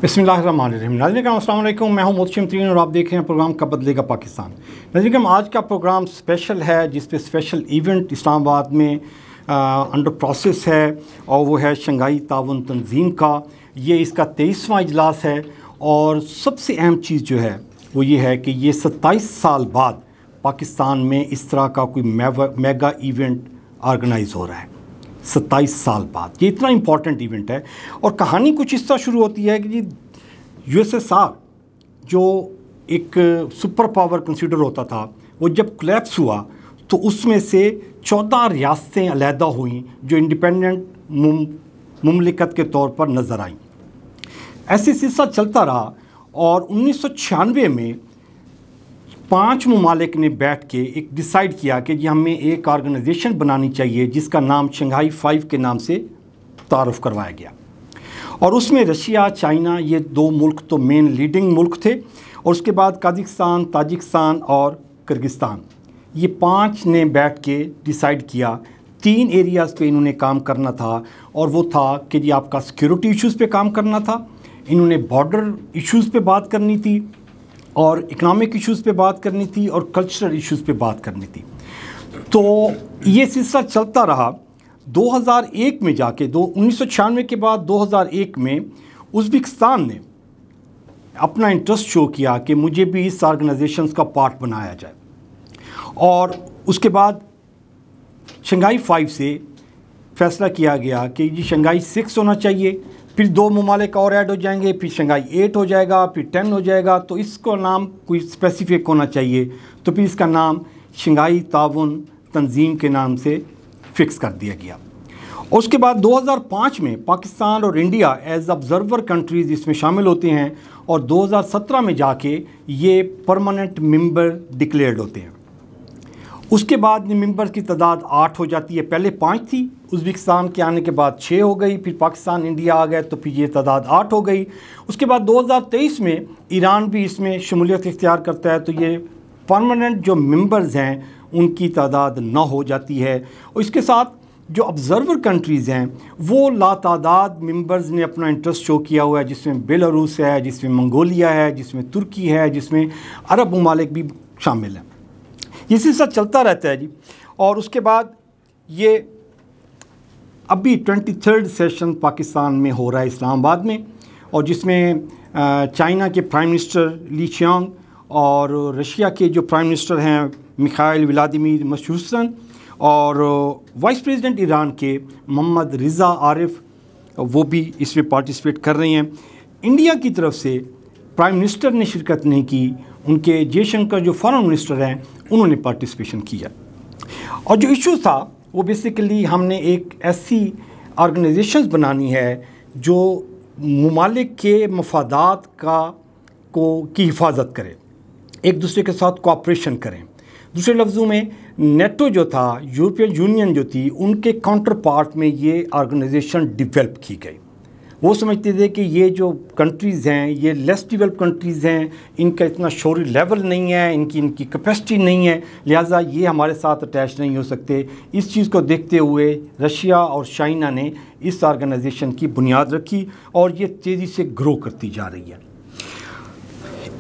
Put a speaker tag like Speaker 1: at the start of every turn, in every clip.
Speaker 1: बिस्मिल्लाहिर्रहमानिर्रहीम। नाज़रीन अस्सलाम वालेकुम, मैं हूं मोहसिन तरीन और आप देख रहे हैं प्रोग्राम कब बदलेगा पाकिस्तान। नाज़रीन आज का प्रोग्राम स्पेशल है जिस पे स्पेशल इवेंट इस्लामाबाद में अंडर प्रोसेस है और वो है शंघाई ताउन तंजीम का। ये इसका 23वां इजलास है और सबसे अहम चीज़ जो है वो ये है कि ये 27 साल बाद पाकिस्तान में इस तरह का कोई मेगा इवेंट ऑर्गेनाइज़ हो रहा है। 27 साल बाद ये इतना इम्पॉर्टेंट इवेंट है। और कहानी कुछ इस तरह शुरू होती है कि जी यूएसएसआर जो एक सुपर पावर कंसीडर होता था, वो जब कोलैप्स हुआ तो उसमें से 14 रियासतें अलहदा हुई जो इंडिपेंडेंट मुमलिकत के तौर पर नज़र आईं। ऐसे सिलसिला चलता रहा और 1996 में 5 ममालिक ने बैठ के एक डिसाइड किया कि जी हमें एक ऑर्गेनाइजेशन बनानी चाहिए जिसका नाम शंघाई 5 के नाम से तारुफ करवाया गया। और उसमें रशिया, चाइना, ये 2 मुल्क तो मेन लीडिंग मुल्क थे और उसके बाद कजाकिस्तान, ताजिकिस्तान और किर्गिस्तान, ये 5 ने बैठ के डिसाइड किया 3 एरियाज़ पे इन्होंने काम करना था। और वो था कि जी आपका सिक्योरिटी इश्यूज़ पे काम करना था, इन्होंने बॉर्डर इश्यूज़ पे बात करनी थी और इकनॉमिक इश्यूज़ पे बात करनी थी और कल्चरल इश्यूज़ पे बात करनी थी। तो ये सिलसिला चलता रहा। 2001 में जाके 1996 के बाद 2001 में उज़्बेकिस्तान ने अपना इंटरेस्ट शो किया कि मुझे भी इस ऑर्गेनाइजेशन का पार्ट बनाया जाए। और उसके बाद शंघाई 5 से फैसला किया गया कि जी शंघाई 6 होना चाहिए, फिर 2 ममालिक और ऐड हो जाएंगे, फिर शंघाई 8 हो जाएगा, फिर 10 हो जाएगा। तो इसको नाम कोई स्पेसिफिक होना चाहिए, तो फिर इसका नाम शंघाई ताउन तंजीम के नाम से फिक्स कर दिया गया। और उसके बाद 2005 में पाकिस्तान और इंडिया एज ऑब्ज़र्वर कंट्रीज़ इसमें शामिल होते हैं और 2017 में जाके ये परमानेंट मेंबर डिक्लेयर्ड होते हैं। उसके बाद मेंबर्स की तादाद 8 हो जाती है। पहले 5 थी, उज़्बेकिस्तान के आने के बाद 6 हो गई, फिर पाकिस्तान, इंडिया आ गए तो फिर ये तादाद 8 हो गई। उसके बाद 2023 में ईरान भी इसमें शमूलियत इख्तियार करता है, तो ये परमानेंट जो मेंबर्स हैं उनकी तादाद 9 हो जाती है। और इसके साथ जो ऑब्ज़र्वर कंट्रीज़ हैं वो लातादाद मेंबर्स ने अपना इंटरेस्ट शो किया हुआ है, जिसमें बेलारूस है, जिसमें मंगोलिया है, जिसमें तुर्की है, जिसमें अरब ममालिक भी शामिल हैं। ये सिलसिला चलता रहता है जी। और उसके बाद ये अभी 23rd सेशन पाकिस्तान में हो रहा है इस्लामाबाद में, और जिसमें चाइना के प्राइम मिनिस्टर ली चियांग और रशिया के जो प्राइम मिनिस्टर हैं मिखाइल व्लादिमीर मशूसन और वाइस प्रेसिडेंट ईरान के मोहम्मद रिज़ा आरिफ, वो भी इसमें पार्टिसिपेट कर रहे हैं। इंडिया की तरफ से प्राइम मिनिस्टर ने शिरकत नहीं की, उनके जयशंकर जो फॉरेन मिनिस्टर हैं उन्होंने पार्टिसिपेशन किया। और जो इशू था वो बेसिकली हमने एक ऐसी ऑर्गेनाइजेशंस बनानी है जो ममालिक के मफादात की हिफाजत करे, एक दूसरे के साथ कोऑपरेशन करें। दूसरे लफ्ज़ों में नेटो जो था, यूरोपियन यूनियन जो थी, उनके काउंटर पार्ट में ये ऑर्गेनाइजेशन डेवलप की गई। वो समझते थे कि ये जो कंट्रीज़ हैं ये लेस डेवलप कंट्रीज़ हैं, इनका इतना शौरी लेवल नहीं है, इनकी कैपेसिटी नहीं है, लिहाजा ये हमारे साथ अटैच नहीं हो सकते। इस चीज़ को देखते हुए रशिया और चाइना ने इस ऑर्गेनाइजेशन की बुनियाद रखी और ये तेज़ी से ग्रो करती जा रही है।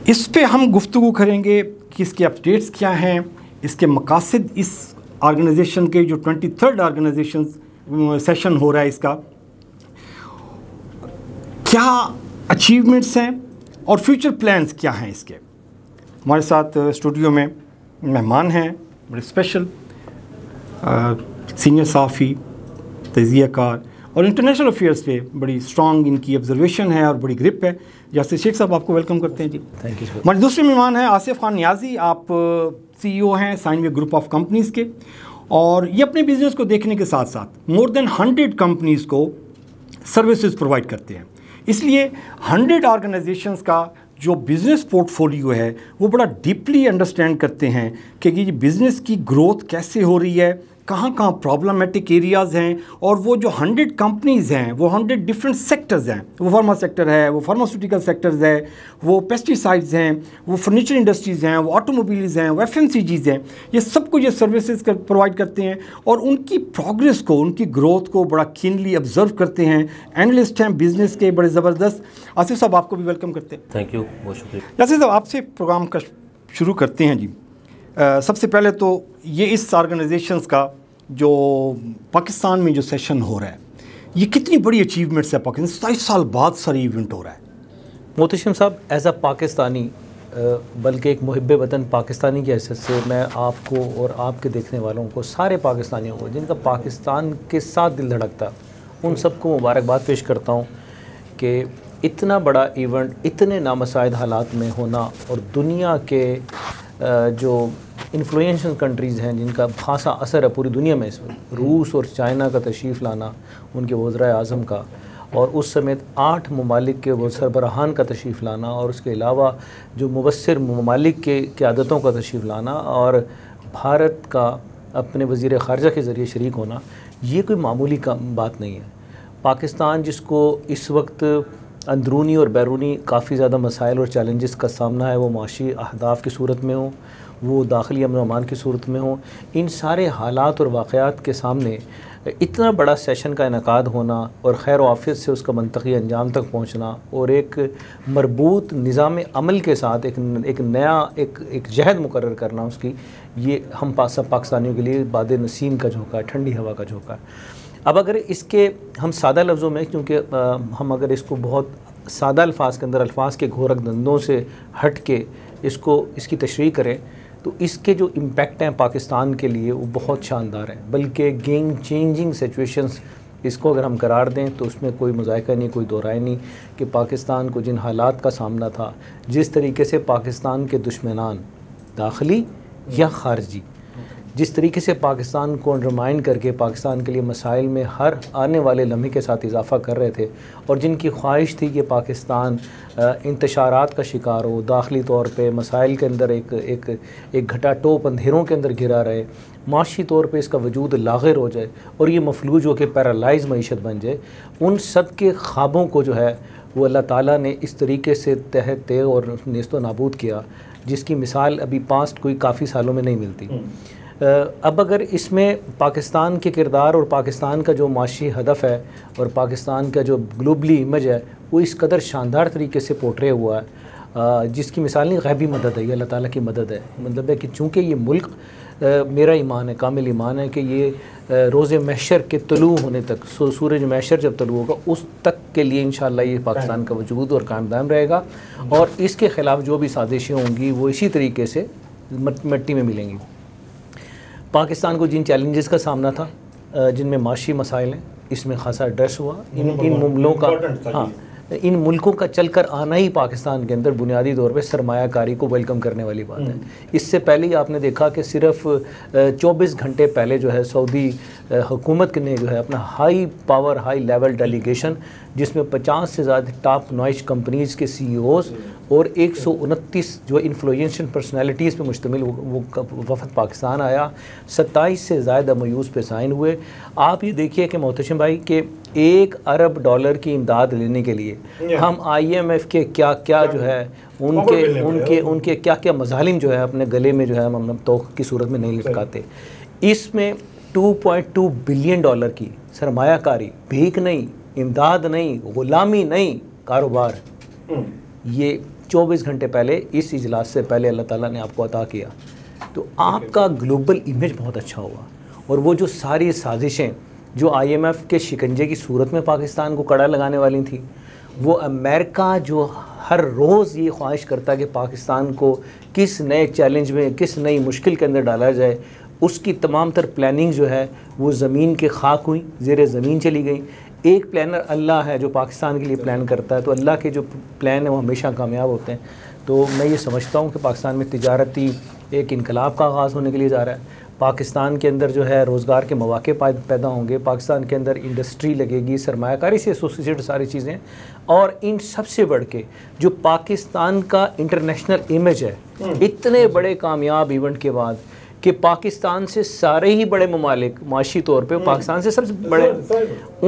Speaker 1: इस पे हम गुफ्तगू करेंगे कि इसके अपडेट्स क्या हैं, इसके मकासद, इस ऑर्गेनाइजेशन के जो 23rd ऑर्गेनाइजेशन सेशन हो रहा है इसका क्या अचीवमेंट्स हैं और फ्यूचर प्लान्स क्या हैं इसके। हमारे साथ स्टूडियो में मेहमान हैं बड़े स्पेशल, सीनियर सहाफ़ी, तज़कियाकार और इंटरनेशनल अफेयर्स पे बड़ी स्ट्रॉन्ग इनकी ऑब्जर्वेशन है और बड़ी ग्रिप है। यासिर शेख साहब, आपको वेलकम करते हैं जी।
Speaker 2: Thank you.
Speaker 1: हमारे दूसरे मेहमान हैं आसिफ खान नियाज़ी, आप CEO हैं साइनवे ग्रुप ऑफ कंपनीज़ के, और ये अपने बिज़नेस को देखने के साथ साथ मोर देन 100 कंपनीज़ को सर्विसेज प्रोवाइड करते हैं। इसलिए 100 ऑर्गेनाइजेशंस का जो बिज़नेस पोर्टफोलियो है वो बड़ा डीपली अंडरस्टैंड करते हैं कि ये बिज़नेस की ग्रोथ कैसे हो रही है, कहाँ कहाँ प्रॉब्लमेटिक एरियाज़ हैं, और वो जो 100 कंपनीज़ हैं, वो 100 डिफरेंट सेक्टर्स हैं, वो फार्मा सेक्टर है, वो फार्मास्यूटिकल सेक्टर्स है, वो पेस्टिसाइड्स हैं, वो फर्नीचर इंडस्ट्रीज़ हैं, वो ऑटोमोबाइल्स हैं, वो FMCGs हैं, ये सब कुछ ये सर्विसेज प्रोवाइड करते हैं और उनकी प्रोग्रेस को, उनकी ग्रोथ को बड़ा कीनली ऑब्जर्व करते हैं। एनालिस्ट हैं बिज़नेस के बड़े ज़बरदस्त। आसिफ साहब, आपको भी वेलकम करते हैं।
Speaker 2: थैंक यू, बहुत शुक्रिया।
Speaker 1: यासिर साहब, आपसे प्रोग्राम का शुरू करते हैं जी। सबसे पहले तो ये इस ऑर्गेनाइजेशंस का जो पाकिस्तान में जो सेशन हो रहा है, ये कितनी बड़ी अचीवमेंट्स है पाकिस्तान, 27 साल बाद सारी इवेंट हो रहा है।
Speaker 2: मोहतशम साहब, एज अ पाकिस्तानी, बल्कि एक मुहिब वतन पाकिस्तानी की हैसियत से मैं आपको और आपके देखने वालों को, सारे पाकिस्तानियों को जिनका पाकिस्तान के साथ दिल धड़कता, उन सबको मुबारकबाद पेश करता हूँ कि इतना बड़ा इवेंट इतने नामसाइद हालात में होना, और दुनिया के जो इन्फ्लुएंशियल कंट्रीज़ हैं जिनका खासा असर है पूरी दुनिया में, इसमें रूस और चाइना का तशरीफ़ लाना, उनके वज़ीर आज़म का, और उस समेत 8 ममालिक के वो सरबराहान का तशरीफ़ लाना, और उसके अलावा जो मुबस्सिर ममालिक के क़यादतों का तशरीफ़ लाना, और भारत का अपने वज़ीर ख़ारजा के ज़रिए शरीक होना, ये कोई मामूली का बात नहीं है। पाकिस्तान जिसको इस वक्त अंदरूनी और बैरूनी काफ़ी ज़्यादा मसाइल और चैलेंजेस का सामना है, वो माशी अहदाफ़ की सूरत में हो, वो दाखिली अमन अमान की सूरत में हो, इन सारे हालात और वाक़यात के सामने इतना बड़ा सेशन का इनकाद होना और खैर आफियत से उसका मंतकी अंजाम तक पहुँचना, और एक मरबूत निज़ाम अमल के साथ एक नया एक जहद मुकर्रर करना उसकी, ये हम सब पाकिस्तानियों के लिए बाद नसीम का झोंका है, ठंडी हवा का झोंका है। अब अगर इसके हम सादा लफ्ज़ों में, क्योंकि हम अगर इसको बहुत सादा अल्फाज के अंदर, अल्फाज के घोरक धंधों से हट के इसकी तशरीह करें, तो इसके जो इम्पेक्ट हैं पाकिस्तान के लिए वो बहुत शानदार है, बल्कि गेम चेंजिंग सिचुएशंस इसको अगर हम करार दें तो उसमें कोई मुज़ायका नहीं, कोई दो राय नहीं कि पाकिस्तान को जिन हालात का सामना था, जिस तरीके से पाकिस्तान के दुश्मनान दाखिली या ख़ारजी जिस तरीके से पाकिस्तान को अंडरमाइन करके पाकिस्तान के लिए मसाइल में हर आने वाले लम्हे के साथ इजाफ़ा कर रहे थे, और जिनकी ख्वाहिश थी कि पाकिस्तान इंतशारात का शिकार हो, दाखिली तौर पे मसाइल के अंदर एक घटा टोप अंधेरों के अंदर घिरा रहे, माशी तौर पे इसका वजूद लाग़िर हो जाए और ये मफलूज हो के पैरालाइज मईशत बन जाए, उन सब के ख्वाबों को जो है वो अल्लाह ताला ने इस तरीके से तह ते और नेस्तो नाबूद किया, जिसकी मिसाल अभी पास्ट कोई काफ़ी सालों में नहीं मिलती। अब अगर इसमें पाकिस्तान के किरदार और पाकिस्तान का जो माशी हदफ है और पाकिस्तान का जो ग्लोबली इमेज है, वो इस कदर शानदार तरीके से पोर्ट्रे हुआ है, जिसकी मिसाल नहीं गैबी मदद है, ये अल्लाह ताला की मदद है। मतलब है कि चूँकि ये मुल्क, मेरा ईमान है, कामिल ईमान है कि ये रोज़े महशर के तलू होने तक, सूरज महशर जब तलू होगा उस तक के लिए इंशाअल्लाह ये पाकिस्तान का वजूद और कायम दायम रहेगा, और इसके ख़िलाफ़ जो भी साजिशें होंगी वो इसी तरीके से मिट्टी में मिलेंगी। पाकिस्तान को जिन चैलेंजेस का सामना था, जिनमें माशी मसाइल हैं, इसमें खासा एड्रेस हुआ। इन मुल्कों का चलकर आना ही पाकिस्तान के अंदर बुनियादी तौर पे सरमायाकारी को वेलकम करने वाली बात है। इससे पहले ही आपने देखा कि सिर्फ 24 घंटे पहले जो है सऊदी हुकूमत ने जो है अपना high power high level delegation, जिसमें 50 से ज़्यादा टॉप नॉइश कंपनीज़ के CEOs और 129 जो इन्फ्लुएंशियल पर्सनैलिटीज़ पे मुश्तमिल वो वफ़द पाकिस्तान आया। 27 से ज़्यादा MOUs पे साइन हुए। आप ये देखिए कि मोहतशम भाई के $1 अरब की इमदाद लेने के लिए हम IMF के क्या क्या जो है उनके क्या क्या मज़ालिम जो है अपने गले में जो है हम तोक़ की सूरत में नहीं लटकाते। इसमें $2.2 बिलियन की सरमायाकारी, भीख नहीं, इमदाद नहीं, ग़ुलामी नहीं, कारोबार, ये 24 घंटे पहले इस इजलास से पहले अल्लाह ताला ने आपको अता किया। तो आपका ग्लोबल इमेज बहुत अच्छा हुआ, और वो जो सारी साजिशें जो IMF के शिकंजे की सूरत में पाकिस्तान को कड़ा लगाने वाली थी, वो अमेरिका जो हर रोज़ ये ख्वाहिश करता कि पाकिस्तान को किस नए चैलेंज में, किस नई मुश्किल के अंदर डाला जाए, उसकी तमाम तर प्लानिंग जो है वो ज़मीन के खाक हुई, ज़ेरे ज़मीन चली गई। एक प्लानर अल्लाह है जो पाकिस्तान के लिए प्लान करता है, तो अल्लाह के जो प्लान है वो हमेशा कामयाब होते हैं। तो मैं ये समझता हूँ कि पाकिस्तान में तिजारती एक इनकलाब का आगाज़ होने के लिए जा रहा है। पाकिस्तान के अंदर जो है रोज़गार के मौके पैदा होंगे, पाकिस्तान के अंदर इंडस्ट्री लगेगी, सरमायाकारी से एसोसिएटेड सारी चीज़ें, और इन सबसे बढ़ के जो पाकिस्तान का इंटरनेशनल इमेज है, इतने बड़े कामयाब इवेंट के बाद कि पाकिस्तान से सारे ही बड़े ममालिक माशी तौर पे पाकिस्तान से सबसे बड़े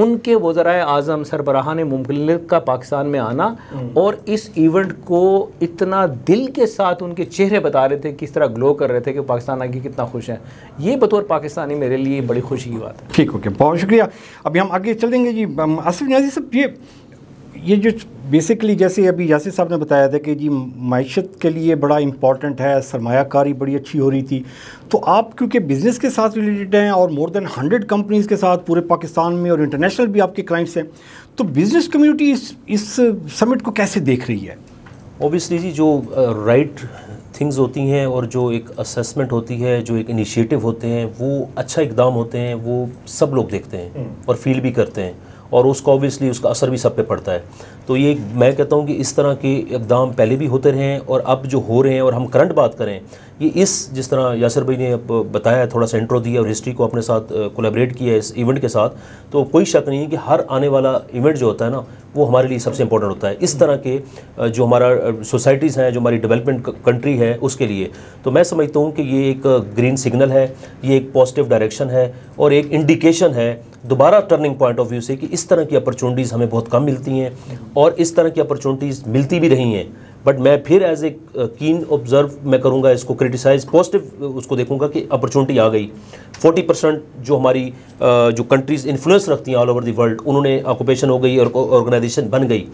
Speaker 2: उनके वज़राए आज़म सरबराहान मुमलिक का पाकिस्तान में आना और इस इवेंट को इतना दिल के साथ उनके चेहरे बता रहे थे, किस तरह ग्लो कर रहे थे कि पाकिस्तान आगे कितना खुश है, ये बतौर पाकिस्तानी मेरे लिए बड़ी खुशी की बात है।
Speaker 1: ठीक, ओके, बहुत शुक्रिया। अभी हम आगे चलेंगे जी। आसिफ नियाज़ी साहब, ये जो बेसिकली जैसे अभी यासिर साहब ने बताया था कि जी माइशत के लिए बड़ा इम्पॉर्टेंट है, सरमायाकारी बड़ी अच्छी हो रही थी, तो आप क्योंकि बिज़नेस के साथ रिलेटेड हैं और मोर देन 100 कंपनीज़ के साथ पूरे पाकिस्तान में और इंटरनेशनल भी आपके क्लाइंट्स हैं, तो बिज़नेस कम्युनिटी इस समिट को कैसे देख रही है?
Speaker 3: ओबियसली जी, जो राइट थिंग्स होती हैं और जो एक असेसमेंट होती है, जो एक इनिशिएटिव होते हैं, वो अच्छा इकदाम होते हैं, वो सब लोग देखते हैं और फील भी करते हैं और उसका ऑब्वियसली उसका असर भी सब पे पड़ता है। तो ये मैं कहता हूँ कि इस तरह के इकदाम पहले भी होते रहे हैं और अब जो हो रहे हैं, और हम करंट बात करें, ये जिस तरह यासिर भाई ने बताया, थोड़ा सा इंट्रो दिया और हिस्ट्री को अपने साथ कोलैबोरेट किया इस इवेंट के साथ, तो कोई शक नहीं है कि हर आने वाला इवेंट जो होता है ना, वो हमारे लिए सबसे इंपॉर्टेंट होता है। इस तरह के जो हमारा सोसाइटीज़ हैं, जो हमारी डेवलपमेंट कंट्री है, उसके लिए तो मैं समझता हूँ कि ये एक ग्रीन सिग्नल है, ये एक पॉजिटिव डायरेक्शन है और एक इंडिकेशन है दोबारा टर्निंग पॉइंट ऑफ व्यू से कि इस तरह की अपॉर्चुनिटीज़ हमें बहुत कम मिलती हैं और इस तरह की अपॉर्चुनिटीज़ मिलती भी रही हैं। बट मैं फिर एज ए कीन ऑब्जर्व मैं करूँगा, इसको क्रिटिसाइज पॉजिटिव उसको देखूँगा कि अपॉर्चुनिटी आ गई। 40% जो हमारी जो कंट्रीज़ इन्फ्लुएंस रखती हैं ऑल ओवर द वर्ल्ड, उन्होंने ऑक्यूपेशन हो गई और ऑर्गेनाइजेशन बन गई।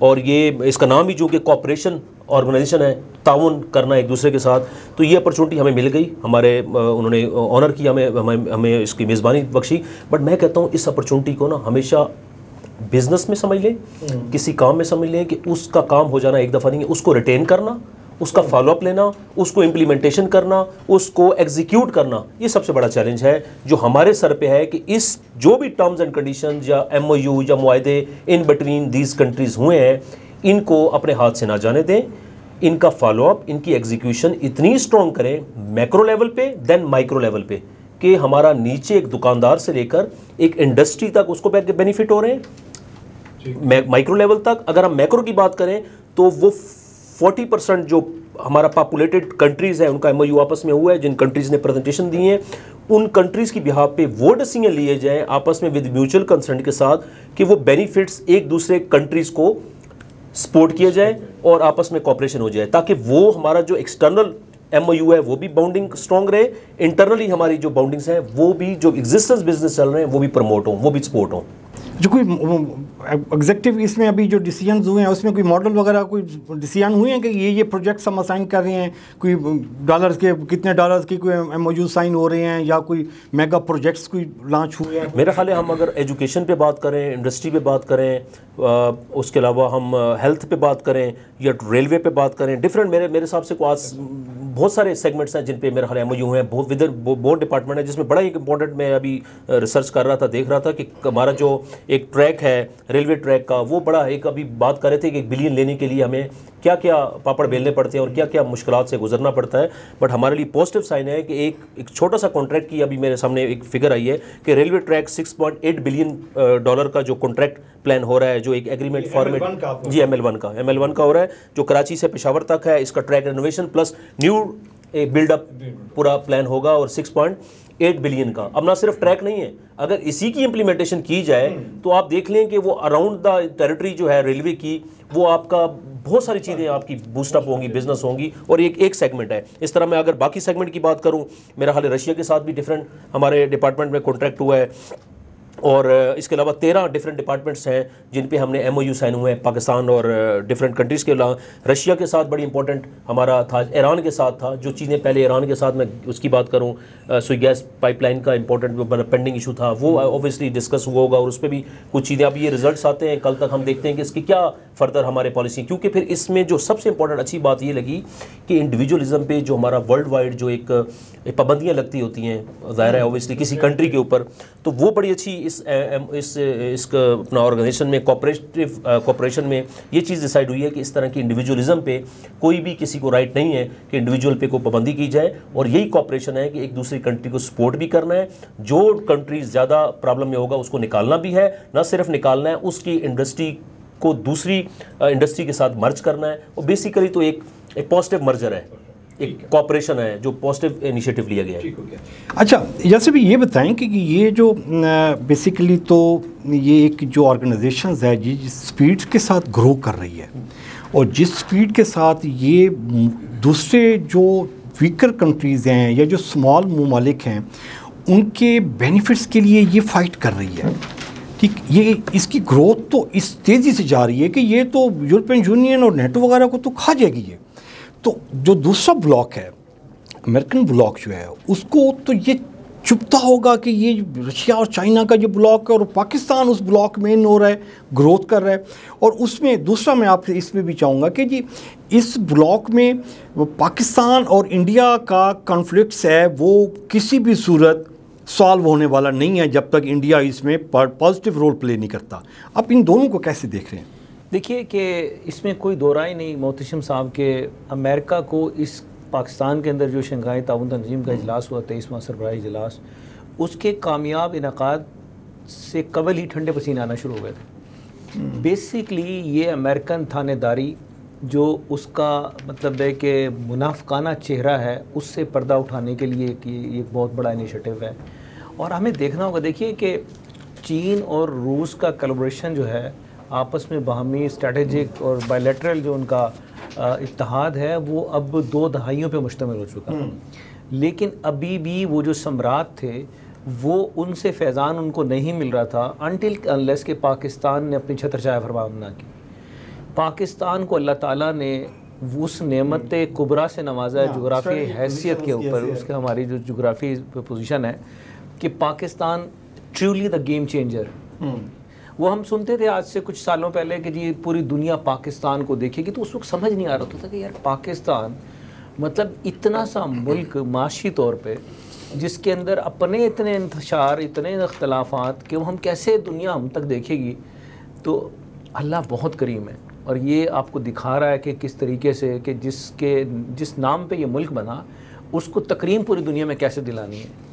Speaker 3: और ये इसका नाम ही जो कि कॉपरेशन ऑर्गेनाइजेशन है, ताउन करना एक दूसरे के साथ, तो ये अपॉर्चुनिटी हमें मिल गई। हमारे उन्होंने ऑनर किया, हमें इसकी मेज़बानी बख्शी। बट मैं कहता हूँ इस अपॉर्चुनिटी को ना हमेशा बिजनेस में समझ लें, किसी काम में समझ लें कि उसका काम हो जाना एक दफ़ा नहीं है, उसको रिटेन करना, उसका फॉलोअप लेना, उसको इम्प्लीमेंटेशन करना, उसको एग्जीक्यूट करना, ये सबसे बड़ा चैलेंज है जो हमारे सर पे है कि इस जो भी टर्म्स एंड कंडीशन या MOU या मुआहदे इन बिटवीन दीज कंट्रीज़ हुए हैं, इनको अपने हाथ से ना जाने दें। इनका फॉलोअप, इनकी एग्जीक्यूशन इतनी स्ट्रॉन्ग करें मैक्रो लेवल पे देन माइक्रो लेवल पे, कि हमारा नीचे एक दुकानदार से लेकर एक इंडस्ट्री तक उसको बेनिफिट हो रहे हैं। माइक्रो लेवल तक अगर हम मैक्रो की बात करें तो वो 40% जो हमारा पॉपुलेटेड कंट्रीज़ है उनका MOU आपस में हुआ है, जिन कंट्रीज़ ने प्रेजेंटेशन दी है, उन कंट्रीज़ की बिहाफ पे वो डिसीजन लिए जाएँ आपस में विद म्यूचुअल कंसेंट के साथ कि वो बेनिफिट्स एक दूसरे कंट्रीज़ को सपोर्ट किया जाए और आपस में कॉपरेशन हो जाए, ताकि वो हमारा जो एक्सटर्नल MOU है वो भी बाउंडिंग स्ट्रॉन्ग रहे, इंटरनली हमारी जो बाउंडिंग्स हैं वो भी, जो एग्जिस्टेंस बिजनेस चल रहे हैं वो भी प्रमोट हों, वो भी सपोर्ट हों।
Speaker 1: जो कोई एग्जेक्टिव इसमें अभी जो डिसीजंस हुए हैं उसमें कोई मॉडल वगैरह कोई डिसीजन हुए हैं कि ये प्रोजेक्ट्स हम असाइन कर रहे हैं, कोई डॉलर्स के कितने डॉलर्स की कोई MOU साइन हो रहे हैं या कोई मेगा प्रोजेक्ट्स कोई लॉन्च हुए हैं?
Speaker 3: मेरा ख्याल है हम अगर एजुकेशन पे बात करें, इंडस्ट्री पे बात करें, उसके अलावा हम हेल्थ पे बात करें या रेलवे पे बात करें, डिफरेंट मेरे हिसाब से आज बहुत सारे सेगमेंट्स हैं जिन पे मेरा ख्याल MOU हैं। बहुत विद बोर्ड डिपार्टमेंट है जिसमें बड़ा एक इंपॉर्टेंट, मैं अभी रिसर्च कर रहा था, देख रहा था कि हमारा जो एक ट्रैक है रेलवे ट्रैक का, वो बड़ा एक, अभी बात कर रहे थे कि 1 बिलियन लेने के लिए हमें क्या क्या पापड़ बेलने पड़ते हैं और क्या क्या मुश्किलात से गुजरना पड़ता है। बट हमारे लिए पॉजिटिव साइन है कि एक छोटा सा कॉन्ट्रैक्ट की अभी मेरे सामने एक फिगर आई है कि रेलवे ट्रैक $6.8 बिलियन का जो कॉन्ट्रैक्ट प्लान हो रहा है, जो एक एग्रीमेंट फॉर्मेट जी ML1 का हो रहा है, जो कराची से पेशावर तक है। इसका track renovation plus new buildup पूरा प्लान होगा और 6.8 बिलियन का। अब ना सिर्फ ट्रैक नहीं है, अगर इसी की इम्प्लीमेंटेशन की जाए तो आप देख लें कि वो अराउंड द टेरिटरी जो है रेलवे की, वो आपका बहुत सारी चीज़ें आपकी बूस्टअप होंगी, बिजनेस होंगी, और एक सेगमेंट है। इस तरह मैं अगर बाकी सेगमेंट की बात करूं, मेरा हाल रशिया के साथ भी डिफरेंट हमारे डिपार्टमेंट में कॉन्ट्रैक्ट हुआ है, और इसके अलावा 13 डिफरेंट डिपार्टमेंट्स हैं जिन पे हमने MOU साइन हुए हैं पाकिस्तान और डिफरेंट कंट्रीज़ के अलावा। रशिया के साथ बड़ी इंपॉर्टेंट हमारा था, ईरान के साथ था, जो चीज़ें पहले ईरान के साथ मैं उसकी बात करूं, सुई गैस पाइपलाइन का इंपॉर्टेंट पेंडिंग इशू था, वो ऑब्वियसली डिस्कस हुआ होगा और उस पर भी कुछ चीज़ें, अब ये रिजल्ट्स आते हैं कल तक, हम देखते हैं कि इसकी क्या फर्दर हमारे पॉलिसी, क्योंकि फिर इसमें जो सबसे इंपॉर्टेंट अच्छी बात ये लगी कि इंडिविजुअलिज्म पे जो हमारा वर्ल्ड वाइड जो एक पाबंदियाँ लगती होती हैं ज़ाहिर है ऑब्वियसली किसी कंट्री के ऊपर, तो वो बड़ी अच्छी इस अपना ऑर्गेनाइजेशन में कॉपरेशन में ये चीज़ डिसाइड हुई है कि इस तरह की इंडिविजुअलिज्म पे कोई भी किसी को राइट नहीं है कि इंडिविजुअल पे कोई पाबंदी की जाए, और यही कॉपरेशन है कि एक दूसरी कंट्री को सपोर्ट भी करना है, जो कंट्री ज़्यादा प्रॉब्लम में होगा उसको निकालना भी है, ना सिर्फ निकालना है, उसकी इंडस्ट्री को दूसरी इंडस्ट्री के साथ मर्ज करना है, और बेसिकली तो एक पॉजिटिव मर्जर है। एक कॉपरेशन है, जो पॉजिटिव इनिशिएटिव लिया गया है।
Speaker 1: अच्छा, जैसे भी ये बताएं कि ये जो बेसिकली तो ये एक जो ऑर्गेनाइजेशंस है जिस स्पीड के साथ ग्रो कर रही है और जिस स्पीड के साथ ये दूसरे जो वीकर कंट्रीज़ हैं या जो स्मॉल ममालिक हैं उनके बेनिफिट्स के लिए ये फ़ाइट कर रही है, ठीक, ये इसकी ग्रोथ तो इस तेज़ी से जा रही है कि ये तो यूरोपियन यूनियन और नेटो वगैरह को तो खा जाएगी ये। तो जो दूसरा ब्लॉक है, अमेरिकन ब्लॉक जो है, उसको तो ये चुभता होगा कि ये रशिया और चाइना का जो ब्लॉक है और पाकिस्तान उस ब्लॉक में इन हो रहा है, ग्रोथ कर रहा है। और उसमें दूसरा मैं आपसे इसमें भी चाहूँगा कि जी इस ब्लॉक में पाकिस्तान और इंडिया का कॉन्फ्लिक्ट्स है वो किसी भी सूरत सॉल्व होने वाला नहीं है जब तक इंडिया इसमें पॉजिटिव रोल प्ले नहीं करता। आप इन दोनों को कैसे देख रहे हैं?
Speaker 2: देखिए कि इसमें कोई दो राय नहीं मोहतशिम साहब के अमेरिका को इस पाकिस्तान के अंदर जो शंघाई ताउन तंजीम का इजलास हुआ 23वां सरबराही इजलास, उसके कामयाब इनकाद से कबल ही ठंडे पसीने आना शुरू हो गए थे। बेसिकली ये अमेरिकन थानेदारी जो उसका मतलब है कि मुनाफकाना चेहरा है उससे पर्दा उठाने के लिए कि ये बहुत बड़ा इनिशिएटिव है। और हमें देखना होगा, देखिए कि चीन और रूस का कोलैबोरेशन जो है आपस में बाहमी स्ट्रेटेजिक और बायलैटरल जो उनका इत्तेहाद है वो अब 2 दहाइयों पे मुश्तमिल हो चुका है। लेकिन अभी भी वो जो सम्राट थे वो उनसे फैज़ान उनको नहीं मिल रहा था अनटिल अनलेस के पाकिस्तान ने अपनी छत्रछाया फरमाम ना की। पाकिस्तान को अल्लाह ताला ने उस नेमत कुबरा से नवाजा है जोग्राफी हैसियत के ऊपर, उसके हमारी जो जोग्राफी पोजीशन है कि Pakistan truly the game changer. वो हम सुनते थे आज से कुछ सालों पहले कि जी पूरी दुनिया पाकिस्तान को देखेगी, तो उस वक्त समझ नहीं आ रहा था कि यार पाकिस्तान मतलब इतना सा मुल्क माशी तौर पे जिसके अंदर अपने इतने इंतशार, इतने इख्तलाफात कि वो हम कैसे दुनिया हम तक देखेगी। तो अल्लाह बहुत करीम है और ये आपको दिखा रहा है कि किस तरीके से कि जिस नाम पे ये मुल्क बना उसको तकरीम पूरी दुनिया में कैसे दिलानी है।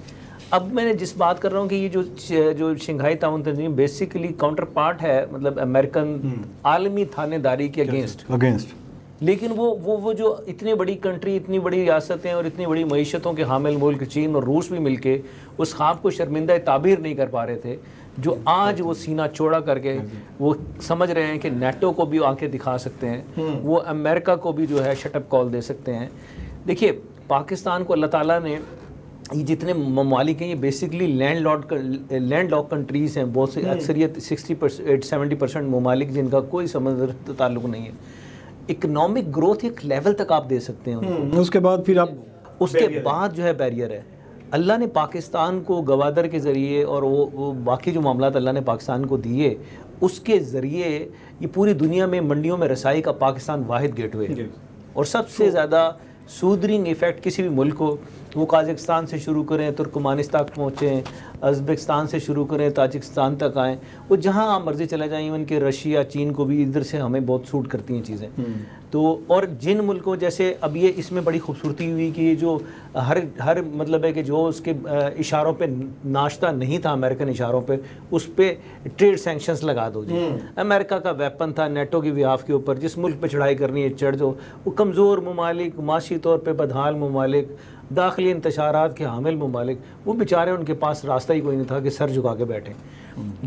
Speaker 2: अब मैंने जिस बात कर रहा हूँ कि ये जो शंघाई ताउन तंजीम बेसिकली काउंटर पार्ट है मतलब अमेरिकन आलमी थानेदारी के अगेंस्ट। लेकिन वो जो इतनी बड़ी कंट्री, इतनी बड़ी रियासतें और इतनी बड़ी मईशतों के हामिल मुल्क चीन और रूस भी मिलके उस ख्वाब को शर्मिंदा ताबीर नहीं कर पा रहे थे, जो आज वो सीना चौड़ा करके वो समझ रहे हैं कि नेटो को भी आंखें दिखा सकते हैं, वो अमेरिका को भी जो है शटअप कॉल दे सकते हैं। देखिए पाकिस्तान को अल्लाह ताला ने ये जितने ममालिक हैं ये बेसिकली लैंड लॉक कंट्रीज़ हैं, बहुत से अक्सरियत 60-70% ममालिक जिनका कोई समंदर ताल्लुक़ नहीं है। इकनॉमिक ग्रोथ एक लेवल तक आप दे सकते हैं,
Speaker 1: उसके बाद फिर आप
Speaker 2: उसके बाद जो है बैरियर है। अल्लाह ने पाकिस्तान को गवादर के ज़रिए और वो बाकी जो मामलात अल्लाह ने पाकिस्तान को दिए उसके ज़रिए ये पूरी दुनिया में मंडियों में रसाई का पाकिस्तान वाहिद गेटवे है। और सबसे ज़्यादा सूदरिंग इफ़ेक्ट किसी भी मुल्क को, वो काज़ाकिस्तान से शुरू करें तुर्कमानिस्तान तक पहुँचें, उज़्बेकिस्तान से शुरू करें ताजिकिस्तान तक आएँ, वो जहाँ आप मर्ज़ी चले जाएँ, इवन कि रशिया चीन को भी इधर से हमें बहुत सूट करती हैं चीज़ें। तो और जिन मुल्कों जैसे अब ये इसमें बड़ी खूबसूरती हुई कि जो हर मतलब है कि जो उसके इशारों पे नाश्ता नहीं था अमेरिकन इशारों पे, उस पर ट्रेड सैंक्शंस लगा दो जी। अमेरिका का वेपन था नेटो की बिहाफ के ऊपर, जिस मुल्क पे चढ़ाई करनी है चढ़ दो। वो कमज़ोर ममालिक, माशी तौर पे बदहाल ममालिक, दाखिली इंतशारात के हामिल ममालिक, वो बेचारे उनके पास रास्ता ही कोई नहीं था कि सर झुका के बैठे।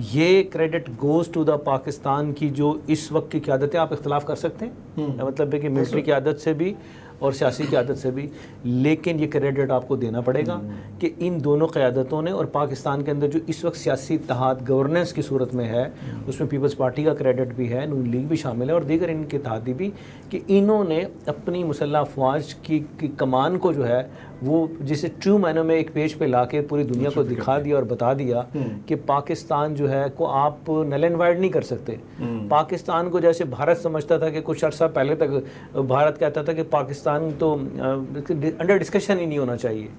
Speaker 2: ये credit goes to the Pakistan की जो इस वक्त की क़यादत है। आप इख्तलाफ कर सकते हैं मतलब है कि मिलिट्री की आदत से भी और सियासी की आदत से भी, लेकिन ये क्रेडिट आपको देना पड़ेगा कि इन दोनों क़यादतों ने और पाकिस्तान के अंदर जो इस वक्त सियासी इत्तेहाद गवर्नेंस की सूरत में है उसमें पीपल्स पार्टी का क्रेडिट भी है, नून लीग भी शामिल है और दीगर इनके इत्तेहादी भी, कि इन्होंने अपनी मुसल्लह अफवाज की कमान को जो है वो जिसे ट्रू मायनों में एक पेज पे लाके पूरी दुनिया को दिखा दिया और बता दिया कि पाकिस्तान जो है को आप नल एंड वाइड नहीं कर सकते। पाकिस्तान को जैसे भारत समझता था कि कुछ अर्सा पहले तक भारत कहता था कि पाकिस्तान तो अंडर डिस्कशन ही नहीं होना चाहिए,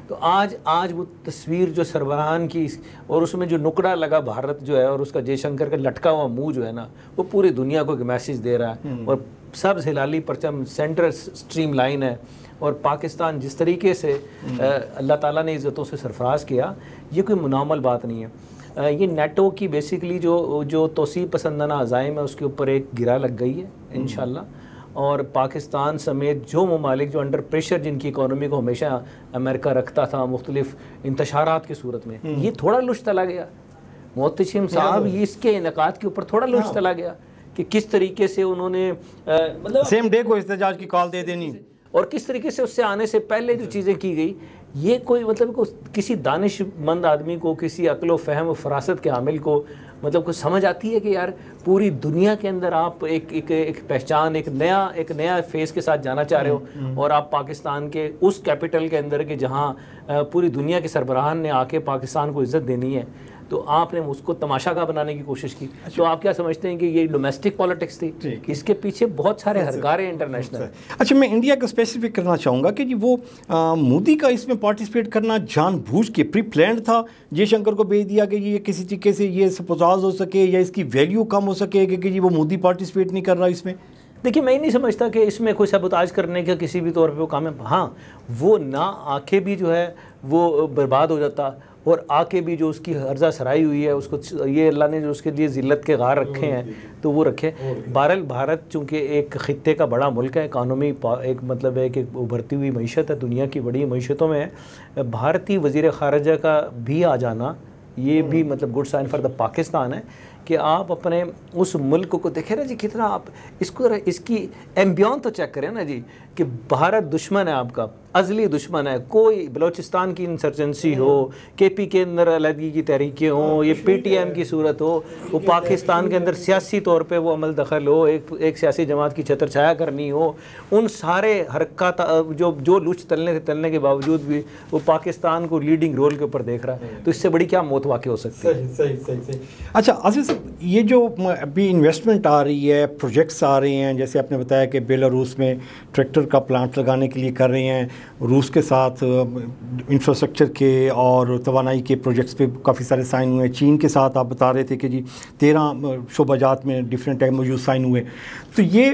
Speaker 2: तो आज वो तस्वीर जो सरबराहान की और उसमें जो नुकड़ा लगा भारत जो है और उसका जयशंकर का लटका हुआ मुंह जो है ना, वो पूरी दुनिया को एक मैसेज दे रहा है। और सब हिलाली परचम सेंटर स्ट्रीम लाइन है और पाकिस्तान जिस तरीके से अल्लाह ताला ने इज़्ज़तों से सरफराज किया, ये कोई मुनामल बात नहीं है। ये नेटो की बेसिकली जो तोसी पसंदाना अज़ाइम है उसके ऊपर एक गिरा लग गई है इंशाल्लाह। और पाकिस्तान समेत जो ममालिक जो अंडर प्रेशर जिनकी इकॉनमी को हमेशा अमेरिका रखता था मुख्तलिफ इंतशारात की सूरत में, ये थोड़ा लुच चला गया। मोहतशिम साहब इसके इनकाद के ऊपर थोड़ा लुच चला गया कि किस तरीके से उन्होंने मतलब
Speaker 1: सेम डे को इस्तेजाज की कॉल दे देनी
Speaker 2: और किस तरीके से उससे आने से पहले जो चीज़ें की गई, ये कोई मतलब किसी दानिशमंद आदमी को, किसी अक्ल फ़हम फ़रासत के आमिल को मतलब कुछ समझ आती है कि यार पूरी दुनिया के अंदर आप एक पहचान, एक नया फेस के साथ जाना चाह रहे हो और आप पाकिस्तान के उस कैपिटल के अंदर के जहाँ पूरी दुनिया के सरबराहान ने आके पाकिस्तान को इज़्ज़त देनी है, तो आपने उसको तमाशा का बनाने की कोशिश की। तो आप क्या समझते हैं कि ये डोमेस्टिक पॉलिटिक्स थी? इसके पीछे बहुत सारे हरकार हैं इंटरनेशनल।
Speaker 1: अच्छा, मैं इंडिया को स्पेसिफिक करना चाहूँगा कि जी वो मोदी का इसमें पार्टिसिपेट करना जानबूझ के प्री प्लान्ड था, जयशंकर को भेज दिया कि ये किसी तरीके से ये सपोजाज हो सके या इसकी वैल्यू कम हो सके कि जी वो मोदी पार्टिसिपेट नहीं कर रहा इसमें?
Speaker 2: देखिए, मैं नहीं समझता कि इसमें कोई सबूताज करने का किसी भी तौर पे वो काम है। हाँ, वो ना आके भी जो है वो बर्बाद हो जाता और आके भी जो उसकी हर्जा सराई हुई है उसको ये अल्लाह ने जो उसके लिए ज़िल्लत के गार रखे हैं तो वो रखे। बहरहाल भारत चूँकि एक ख़ित्ते का बड़ा मुल्क है, इकानमी एक मतलब है कि उभरती हुई मईशत है, दुनिया की बड़ी मईशतों में है, भारतीय वज़ीर ख़ारजा का भी आ जाना ये भी मतलब good sign for the Pakistan है कि आप अपने उस मुल्क को देखें ना जी, कितना आप इसकी एम्बियन तो चेक करें ना जी कि भारत दुश्मन है आपका, अज़ली दुश्मन है। कोई बलोचिस्तान की इंसर्जेंसी हो, केपी के अंदर अलहदगी की तहरीकें हों, ये पीटीएम की सूरत हो, वो पाकिस्तान के अंदर सियासी तौर पे वो अमल दखल हो, एक सियासी जमात की छतर छाया करनी हो, उन सारे हरकत जो लुच तलने के बावजूद भी वो पाकिस्तान को लीडिंग रोल के ऊपर देख रहा है, तो इससे बड़ी क्या मौत वाक़ई हो सकती है?
Speaker 1: सही। अच्छा आसिफ, ये जो अभी इन्वेस्टमेंट आ रही है, प्रोजेक्ट्स आ रहे हैं, जैसे आपने बताया कि बेलारूस में ट्रैक्टर का प्लांट लगाने के लिए कर रहे हैं, रूस के साथ इंफ्रास्ट्रक्चर के और तवानाई के प्रोजेक्ट्स पे काफ़ी सारे साइन हुए, चीन के साथ आप बता रहे थे कि जी 13 शोबाजात में डिफरेंट MOU साइन हुए। तो ये